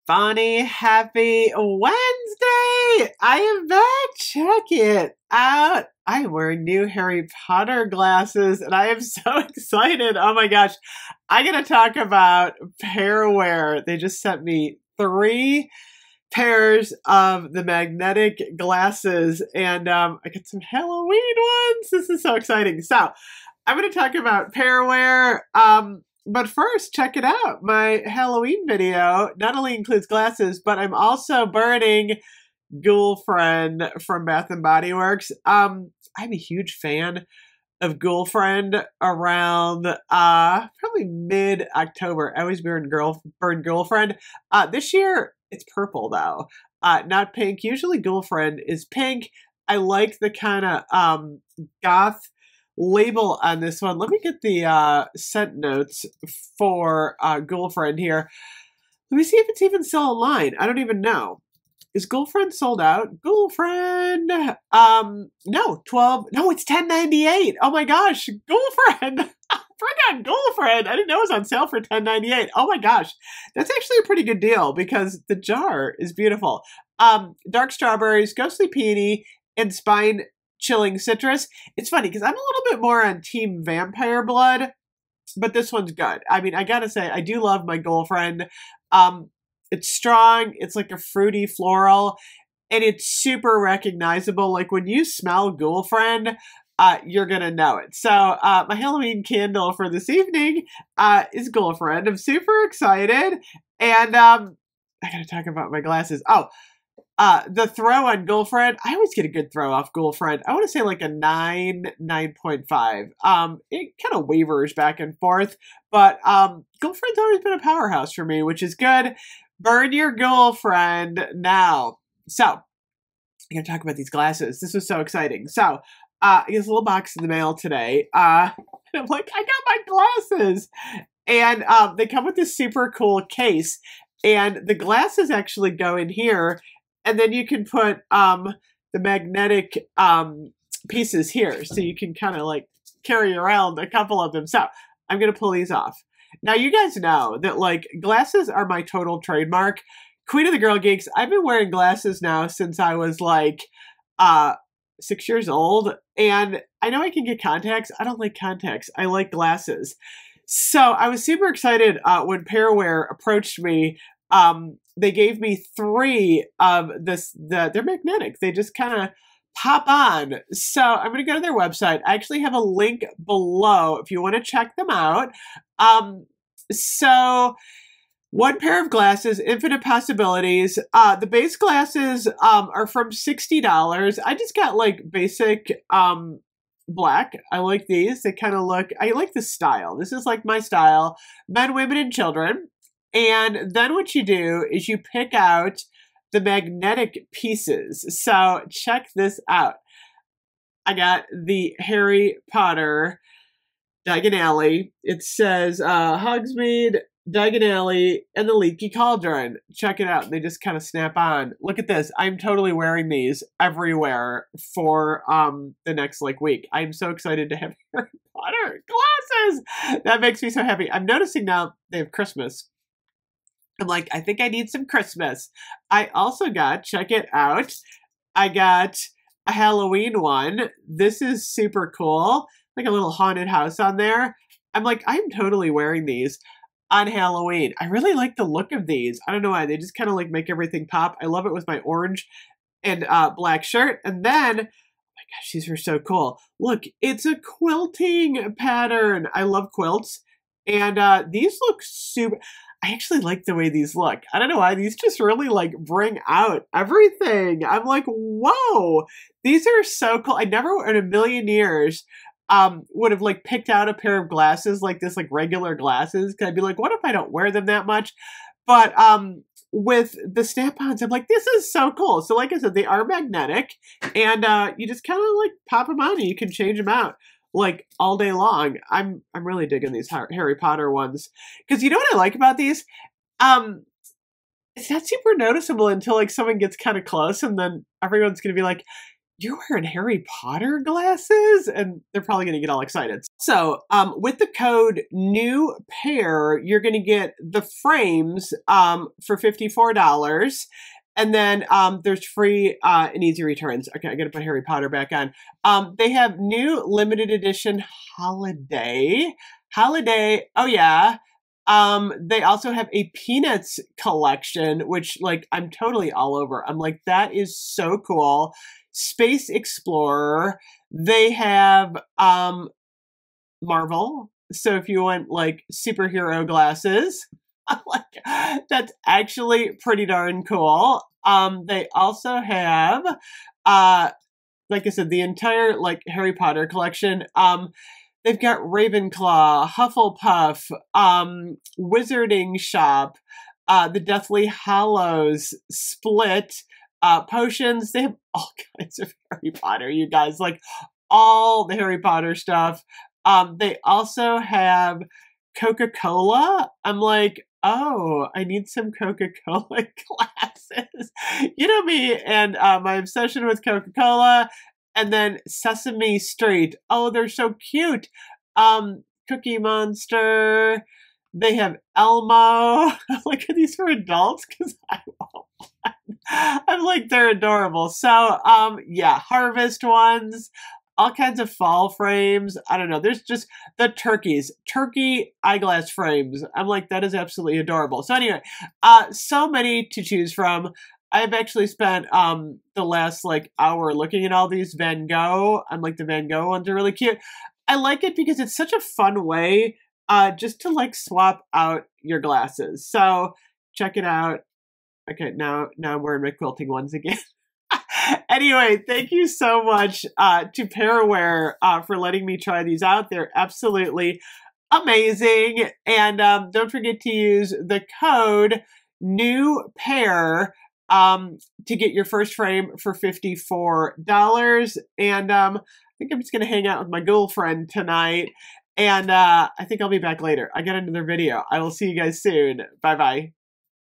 Bonnie, happy Wednesday! I am back. Check it out. I am wearing new Harry Potter glasses and I am so excited. Oh my gosh. I gotta talk about Eyewear. They just sent me 3 pairs of the magnetic glasses and I got some Halloween ones. This is so exciting. So I'm going to talk about Eyewear. But first, check it out. My Halloween video not only includes glasses, but I'm also burning Ghoul Friend from Bath and Body Works. I'm a huge fan of Ghoul Friend around probably mid-October. I always burn Ghoul Friend. This year, it's purple though, not pink. Usually Ghoul Friend is pink. I like the kind of goth label on this one. Let me get the scent notes for Ghoul Friend here. Let me see if it's even still online. I don't even know. Is Ghoul Friend sold out? Ghoul Friend. No, 12. No, it's $10.98. Oh my gosh, Ghoul Friend. Bring on Ghoul Friend. I didn't know it was on sale for $10.98. Oh my gosh. That's actually a pretty good deal because the jar is beautiful. Dark strawberries, ghostly peony, and spine chilling citrus. It's funny because I'm a little bit more on team vampire blood, but this one's good. I mean, I gotta say, I do love my Ghoul Friend. It's strong. It's like a fruity floral, and it's super recognizable. Like when you smell Ghoul Friend, you're gonna know it. So my Halloween candle for this evening is Ghoul Friend. I'm super excited, and I gotta talk about my glasses. Oh. The throw on Ghoul Friend, I always get a good throw off Ghoul Friend. I want to say like a 9.5. It kind of wavers back and forth, but Ghoul Friend's always been a powerhouse for me, which is good. Burn your Ghoul Friend now. So, I'm going to talk about these glasses. This was so exciting. So, I get a little box in the mail today. And I'm like, I got my glasses! And they come with this super cool case. And the glasses actually go in here. And then you can put the magnetic pieces here. So you can kind of like carry around a couple of them. So I'm going to pull these off. Now you guys know that like glasses are my total trademark. Queen of the Girl Geeks. I've been wearing glasses now since I was like 6 years old. And I know I can get contacts. I don't like contacts. I like glasses. So I was super excited when Eyewear approached me. They gave me 3 of this, they're magnetic. They just kind of pop on. So I'm going to go to their website. I actually have a link below if you want to check them out. So 1 pair of glasses, infinite possibilities. The base glasses, are from $60. I just got like basic, black. I like these. They kind of look, I like the style. This is like my style. Men, women, and children. And then what you do is you pick out the magnetic pieces. So check this out. I got the Harry Potter Diagon Alley. It says Hogsmeade, Diagon Alley, and the Leaky Cauldron. Check it out. They just kind of snap on. Look at this. I'm totally wearing these everywhere for the next like week. I'm so excited to have Harry Potter glasses. That makes me so happy. I'm noticing now they have Christmas. I'm like, I think I need some Christmas. I also got, check it out, I got a Halloween one. This is super cool. Like a little haunted house on there. I'm like, I'm totally wearing these on Halloween. I really like the look of these. I don't know why. They just kind of like make everything pop. I love it with my orange and black shirt. And then, oh my gosh, these are so cool. Look, it's a quilting pattern. I love quilts. And these look super... I actually like the way these look. I don't know why. These just really like bring out everything. I'm like, whoa, these are so cool. I never in a million years would have like picked out a pair of glasses like this, like regular glasses. Cause I'd be like, what if I don't wear them that much? But with the snap-ons, I'm like, this is so cool. So like I said, they are magnetic and you just kind of like pop them on and you can change them out like all day long. I'm really digging these Harry Potter ones because you know what I like about these? It's not super noticeable until like someone gets kind of close and then everyone's gonna be like, you're wearing Harry Potter glasses? And they're probably going to get all excited. So with the code new pair, you're going to get the frames for $54. And then there's free and easy returns. Okay, I got to put Harry Potter back on. They have new limited edition holiday. Oh yeah. They also have a Peanuts collection, which like I'm totally all over. I'm like, that is so cool. Space Explorer. They have Marvel. So if you want like superhero glasses, I'm like, that's actually pretty darn cool. They also have like I said, the entire like Harry Potter collection. They've got Ravenclaw, Hufflepuff, Wizarding Shop, the Deathly Hallows, Split, potions. They have all kinds of Harry Potter, you guys, like all the Harry Potter stuff. They also have Coca-Cola. I'm like, oh, I need some Coca-Cola glasses. You know me and my obsession with Coca-Cola. And then Sesame Street. Oh, they're so cute. Cookie Monster. They have Elmo. Like, are these for adults? Because I'm like, they're adorable. So, yeah, Harvest ones. All kinds of fall frames. I don't know. There's just the turkey eyeglass frames. I'm like, that is absolutely adorable. So anyway, so many to choose from. I've actually spent the last like hour looking at all these Van Gogh. I'm like, the Van Gogh ones are really cute. I like it because it's such a fun way just to like swap out your glasses. So check it out. Okay, now I'm wearing my quilting ones again. Anyway, thank you so much to Eyewear for letting me try these out. They're absolutely amazing. And don't forget to use the code new pair to get your first frame for $54. And I think I'm just going to hang out with my Ghoul friend tonight. And I think I'll be back later. I got another video. I will see you guys soon. Bye-bye.